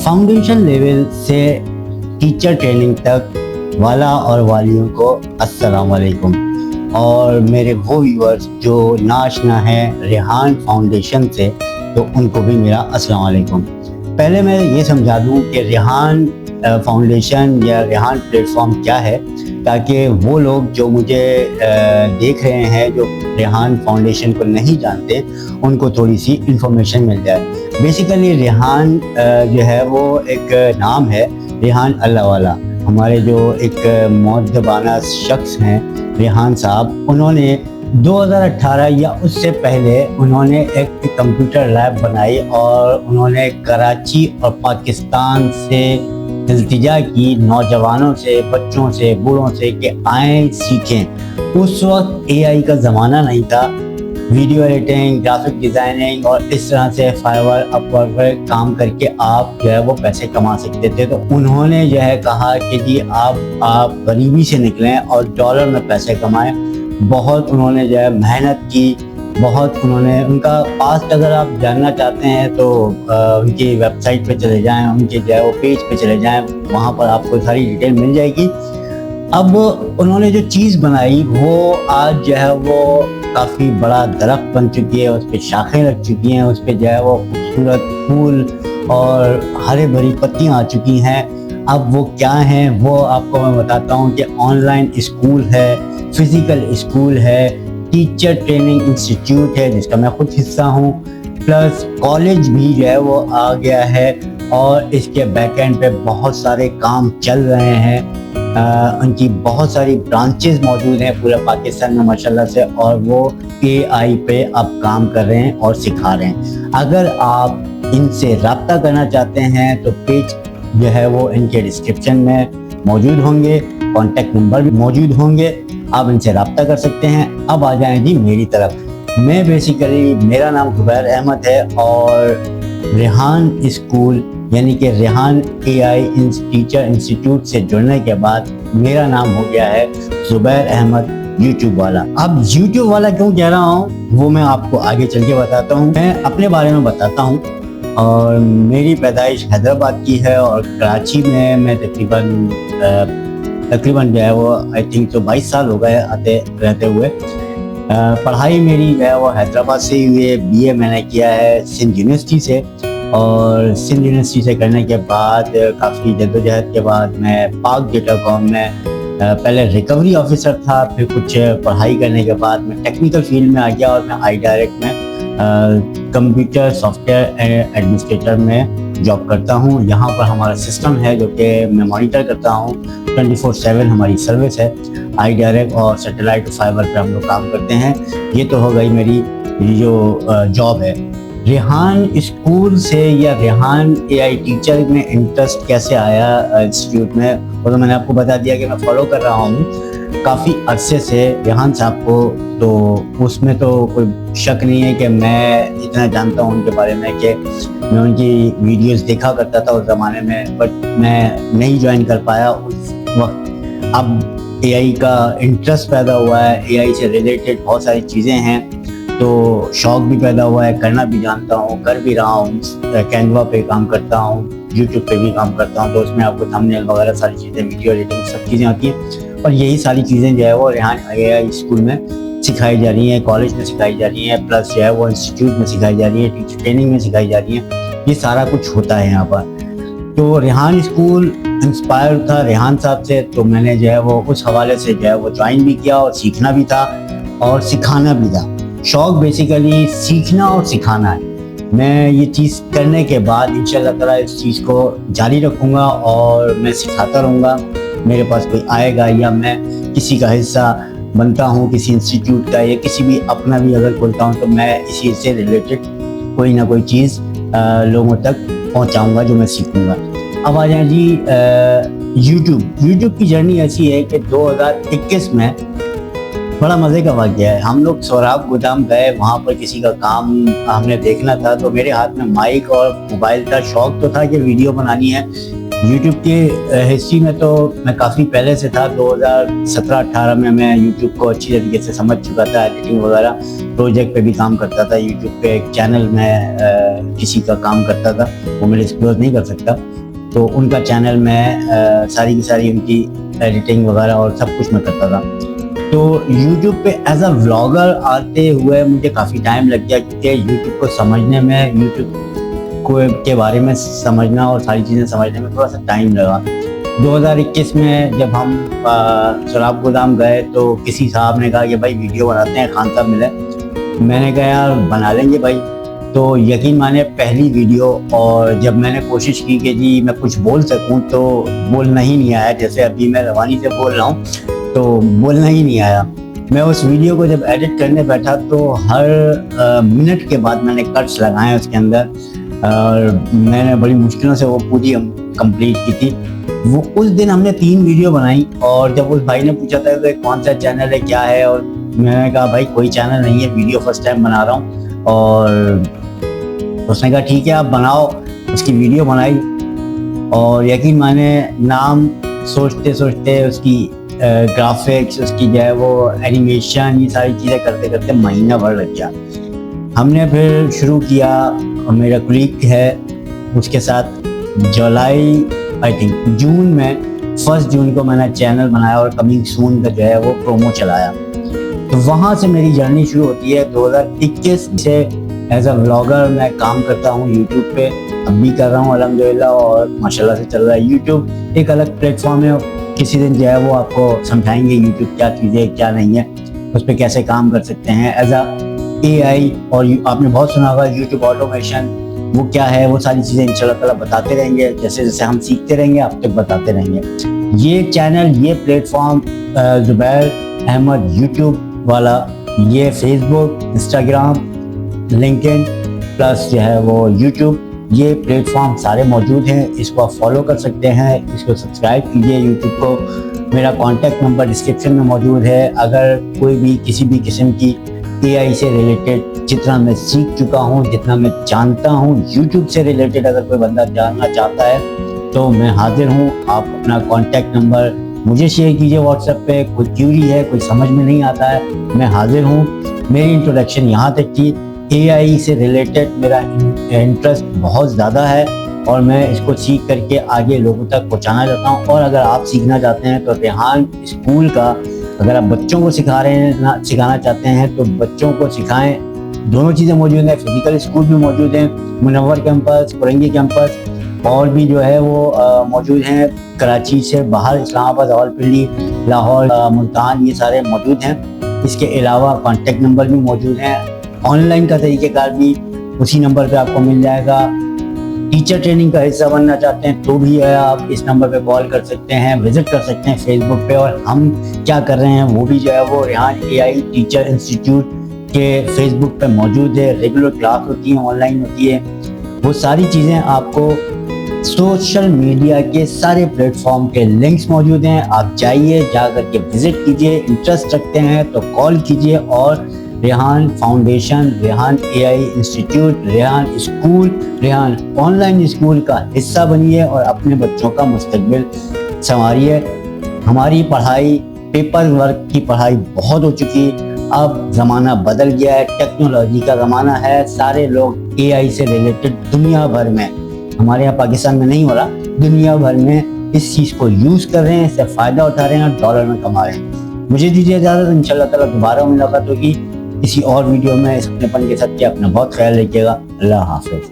Foundation level से teacher training तक वाला और वालियों को अस्सलाम वालेकुम, और मेरे वो व्यूअर्स जो नाशना हैं रेहान फाउंडेशन से, तो उनको भी मेरा अस्सलाम वालेकुम। पहले मैं ये समझा दूँ कि रेहान फाउंडेशन या रेहान प्लेटफॉर्म क्या है, ताकि वो लोग जो मुझे देख रहे हैं जो रेहान फाउंडेशन को नहीं जानते उनको थोड़ी सी इंफॉर्मेशन मिल जाए। बेसिकली रेहान जो है वो एक नाम है, रेहान अल्लाह वाला। हमारे जो एक मुअद्दबाना शख्स हैं रेहान साहब, उन्होंने 2018 या उससे पहले उन्होंने एक कंप्यूटर लैब बनाई और उन्होंने कराची और पाकिस्तान से इल्तिजा की नौजवानों से, बच्चों से, बूढ़ों से कि आएँ सीखें। उस वक्त एआई का ज़माना नहीं था, वीडियो एडिटिंग, ग्राफिक डिज़ाइनिंग और इस तरह से फाइवर अपवर्क पर काम करके आप जो है वो पैसे कमा सकते थे। तो उन्होंने जो है कहा कि जी आप गरीबी से निकलें और डॉलर में पैसे कमाएं। बहुत उन्होंने जो है मेहनत की, बहुत उन्होंने, उनका पास्ट अगर आप जानना चाहते हैं तो उनकी वेबसाइट पे चले जाएं, उनके जो है वो पेज पे चले जाएं, वहाँ पर आपको सारी डिटेल मिल जाएगी। अब उन्होंने जो चीज़ बनाई वो आज जो है वो काफ़ी बड़ा दरख्त बन चुकी है, उस पर शाखें लग चुकी हैं, उस पर जो है वो खूबसूरत फूल और हरे भरी पत्तियाँ आ चुकी हैं। अब वो क्या हैं वो आपको मैं बताता हूँ कि ऑनलाइन स्कूल है, फिज़िकल स्कूल है, टीचर ट्रेनिंग इंस्टीट्यूट है जिसका मैं खुद हिस्सा हूँ, प्लस कॉलेज भी जो है वो आ गया है और इसके बैक एंड पे बहुत सारे काम चल रहे हैं। उनकी बहुत सारी ब्रांचेस मौजूद हैं पूरे पाकिस्तान में माशाल्लाह से, और वो एआई पे अब काम कर रहे हैं और सिखा रहे हैं। अगर आप इनसे रब्ता करना चाहते हैं तो पेज जो है वो इनके डिस्क्रिप्शन में मौजूद होंगे, कॉन्टेक्ट नंबर भी मौजूद होंगे, आप इनसे रब्ता कर सकते हैं। अब आ जाएं जी मेरी तरफ। मैं बेसिकली, मेरा नाम ज़ुबैर अहमद है और रेहान स्कूल यानी कि रेहान एआई टीचर इंस्टीट्यूट से जुड़ने के बाद मेरा नाम हो गया है ज़ुबैर अहमद यूट्यूब वाला। अब यूट्यूब वाला क्यों कह रहा हूँ वो मैं आपको आगे चल के बताता हूँ। मैं अपने बारे में बताता हूँ, और मेरी पैदाइश हैदराबाद की है और कराची में मैं तकरीबन जो है वो आई थिंक तो 22 साल हो गए आते रहते हुए। पढ़ाई मेरी जो है वो हैदराबाद से ही हुई है। बीए मैंने किया है सिंध यूनिवर्सिटी से, और सिंध यूनिवर्सिटी से करने के बाद काफ़ी जद्दोजहद के बाद मैं पाक डेटाकॉम में पहले रिकवरी ऑफिसर था, फिर कुछ पढ़ाई करने के बाद मैं टेक्निकल फील्ड में आ गया और मैं आई डायरेक्ट में कंप्यूटर सॉफ्टवेयर एडमिनिस्ट्रेटर में जॉब करता हूँ। यहाँ पर हमारा सिस्टम है जो कि मैं मॉनिटर करता हूँ, 24/7 हमारी सर्विस है। आई डायरेक्ट और सैटेलाइट फाइबर पे हम लोग काम करते हैं। ये तो हो गई मेरी जो जॉब है। रेहान स्कूल से या रेहान एआई टीचर में इंटरेस्ट कैसे आया इंस्टीट्यूट में, वो तो मैंने आपको बता दिया कि मैं फॉलो कर रहा हूँ काफ़ी अरसे से रेहान साहब को, तो उसमें तो कोई शक नहीं है कि मैं इतना जानता हूँ उनके बारे में कि मैं उनकी वीडियोस देखा करता था उस ज़माने में, बट मैं नहीं ज्वाइन कर पाया उस वक्त। अब एआई का इंटरेस्ट पैदा हुआ है, एआई से रिलेटेड बहुत सारी चीज़ें हैं, तो शौक़ भी पैदा हुआ है, करना भी जानता हूँ, कर भी रहा हूँ। कैनवा पे काम करता हूँ, यूट्यूब पे भी काम करता हूँ, तो उसमें आपको थंबनेल वगैरह सारी चीज़ें, वीडियो एडिटिंग सब चीज़ें आती हैं, और यही सारी चीज़ें जो है वो रेहान एआई स्कूल में सिखाई जा रही हैं, कॉलेज में सिखाई जा रही हैं, प्लस जो है वो इंस्टीट्यूट में सिखाई जा रही है, टीचर ट्रेनिंग में सिखाई जा रही है। ये सारा कुछ होता है यहाँ पर। तो रेहान स्कूल इंस्पायर था रेहान साहब से, तो मैंने जो है वो उस हवाले से जो है वो ज्वाइन भी किया, और सीखना भी था और सिखाना भी था। शौक़ बेसिकली सीखना और सिखाना है। मैं ये चीज़ करने के बाद इंशाल्लाह ताला इस चीज़ को जारी रखूँगा और मैं सिखाता रहूँगा। मेरे पास कोई आएगा या मैं किसी का हिस्सा बनता हूँ, किसी इंस्टीट्यूट का या किसी भी अपना भी अगर खोलता हूँ, तो मैं इसी से रिलेटेड कोई ना कोई चीज़ लोगों तक पहुँचाऊँगा जो मैं सीखूँगा। अब आ जाए जी यूट्यूब की जर्नी ऐसी है कि 2021 में बड़ा मज़े का वाक़या है। हम लोग सोराब गोदाम गए, वहाँ पर किसी का काम हमने देखना था, तो मेरे हाथ में माइक और मोबाइल था। शौक़ तो था कि वीडियो बनानी है, یوٹیوب کی ہسٹری میں تو میں کافی پہلے سے تھا. 2017-18 میں یوٹیوب کو اچھی طریقے سے سمجھ چکا تھا. ایڈیٹنگ وغیرہ پروجیکٹ پہ بھی کام کرتا تھا. یوٹیوب پہ ایک چینل میں کسی کا کام کرتا تھا, وہ میں ڈسکلوز نہیں کر سکتا. تو ان کا چینل میں ساری کی ساری ان کی ایڈیٹنگ وغیرہ اور سب کچھ میں کرتا تھا. تو یوٹیوب پہ ایز اے ولاگر آتے ہوئے مجھے کافی ٹائم لگ گیا, کیونکہ یوٹیوب کو سمجھنے میں, یوٹیوب کے بارے میں سمجھنا اور ساری چیزیں سمجھنے میں تھوڑا سا ٹائم لگا. 2021 میں جب ہم شراب گودام گئے تو کسی صاحب نے کہا کہ بھائی ویڈیو بناتے ہیں, خان صاحب ملے. میں نے کہا یار بنا لیں گے بھائی. تو یقین مانے پہلی ویڈیو, اور جب میں نے کوشش کی کہ جی میں کچھ بول سکوں تو بولنا ہی نہیں آیا. جیسے ابھی میں روانی سے بول رہا ہوں تو بولنا ہی نہیں آیا. میں اس ویڈیو کو جب ایڈٹ کرنے بیٹھا تو ہر منٹ کے بعد میں نے کٹس لگائے اس کے اندر, اور میں نے بڑی مشکلوں سے وہ پوری کمپلیٹ کی تھی. وہ اس دن ہم نے 3 ویڈیو بنائی, اور جب اس بھائی نے پوچھا تھا کہ کون سا چینل ہے کیا ہے, اور میں نے کہا بھائی کوئی چینل نہیں ہے, ویڈیو فرسٹ ٹائم بنا رہا ہوں. اور اس نے کہا ٹھیک ہے آپ بناؤ. اس کی ویڈیو بنائی, اور یقین مانے نام سوچتے سوچتے اس کی گرافکس, اس کی جو ہے وہ اینیمیشن, یہ ساری چیزیں کرتے کرتے مہینہ بھر لگ گیا. ہم نے پھر شروع کیا, میرا کلیگ ہے اس کے ساتھ. جولائی آئی تھنک جون میں 1 جون کو میں نے چینل بنایا اور کمنگ سون کا جو ہے وہ پرومو چلایا. تو وہاں سے میری جرنی شروع ہوتی ہے. 2021 سے ایز اے ولاگر میں کام کرتا ہوں یوٹیوب پہ, اب بھی کر رہا ہوں الحمدللہ, اور ماشاءاللہ سے چل رہا ہے. یوٹیوب ایک الگ پلیٹ فارم ہے, کسی دن جو ہے وہ آپ کو سمجھائیں گے یوٹیوب کیا چیز ہے کیا نہیں ہے, اس پہ کیسے کام کر سکتے ہیں ایز اے آئی. اور آپ نے بہت سنا ہوگا یوٹیوب آٹومیشن, وہ کیا ہے, وہ ساری چیزیں انشاءاللہ تعالیٰ بتاتے رہیں گے. جیسے جیسے ہم سیکھتے رہیں گے آپ تک بتاتے رہیں گے. یہ چینل, یہ پلیٹ فارم زبیر احمد یوٹیوب والا, یہ فیس بک, انسٹاگرام, لنکڈ پلس جو ہے وہ یوٹیوب, یہ پلیٹ فارم سارے موجود ہیں. اس کو آپ فالو کر سکتے ہیں, اس کو سبسکرائب کیجیے یوٹیوب کو. میرا کانٹیکٹ نمبر ڈسکرپشن میں موجود ہے. اگر کوئی بھی کسی بھی قسم کی اے آئی سے ریلیٹڈ, جتنا میں سیکھ چکا ہوں, جتنا میں جانتا ہوں یوٹیوب سے ریلیٹڈ, اگر کوئی بندہ جاننا چاہتا ہے تو میں حاضر ہوں. آپ اپنا کانٹیکٹ نمبر مجھے شیئر کیجیے واٹس ایپ پہ. کوئی کیوری ہے, کوئی سمجھ میں نہیں آتا ہے, میں حاضر ہوں. میری انٹروڈکشن یہاں تک تھی. اے آئی سے ریلیٹڈ میرا انٹرسٹ بہت زیادہ ہے, اور میں اس کو سیکھ کر کے آگے لوگوں تک پہنچانا چاہتا ہوں. اور اگر آپ سیکھنا چاہتے ہیں تو ریحان اسکول کا, اگر آپ بچوں کو سکھانا چاہتے ہیں تو بچوں کو سکھائیں. دونوں چیزیں موجود ہیں, فزیکل اسکول بھی موجود ہیں, منور کیمپس, کورنگی کیمپس, اور بھی جو ہے وہ موجود ہیں کراچی سے باہر, اسلام آباد, راولپنڈی, لاہور, ملتان, یہ سارے موجود ہیں. اس کے علاوہ کانٹیکٹ نمبر بھی موجود ہیں. آن لائن کا طریقہ کار بھی اسی نمبر پہ آپ کو مل جائے گا. ٹیچر ٹریننگ کا حصہ بننا چاہتے ہیں تو بھی آپ اس نمبر پہ کال کر سکتے ہیں, وزٹ کر سکتے ہیں فیس بک پہ. اور ہم کیا کر رہے ہیں وہ بھی جو ہے وہ ریحان اے آئی ٹیچر انسٹیٹیوٹ کے فیس بک پہ موجود ہے. ریگولر کلاس ہوتی ہیں, آن لائن ہوتی ہے. وہ ساری چیزیں آپ کو سوشل میڈیا کے سارے پلیٹ فارم کے لنکس موجود ہیں. آپ جائیے, جا کر کے وزٹ کیجیے. انٹرسٹ رکھتے ہیں تو کال کیجیے, اور Rehan foundation, Rehan a I institute, Rehan school, Rehan on line school کا حصہ بنیے اور اپنے بچوں کا مستقبل سنواریے. ہماری پڑھائی, پیپر ورک کی پڑھائی بہت ہو چکی. اب زمانہ بدل گیا ہے, ٹیکنالوجی کا زمانہ ہے. سارے لوگ اے آئی سے ریلیٹڈ دنیا بھر میں, ہمارے یہاں پاکستان میں نہیں ہو رہا, دنیا بھر میں اس چیز کو یوز کر رہے ہیں, اس سے فائدہ اٹھا رہے ہیں اور ڈالر میں کما رہے ہیں. مجھے دیجیے اجازت, انشاءاللہ تعالیٰ دوبارہ ملاقات ہوگی کسی اور ویڈیو میں اس اپنے پن کے ساتھ. اپنا بہت خیال رکھیے گا. اللہ حافظ.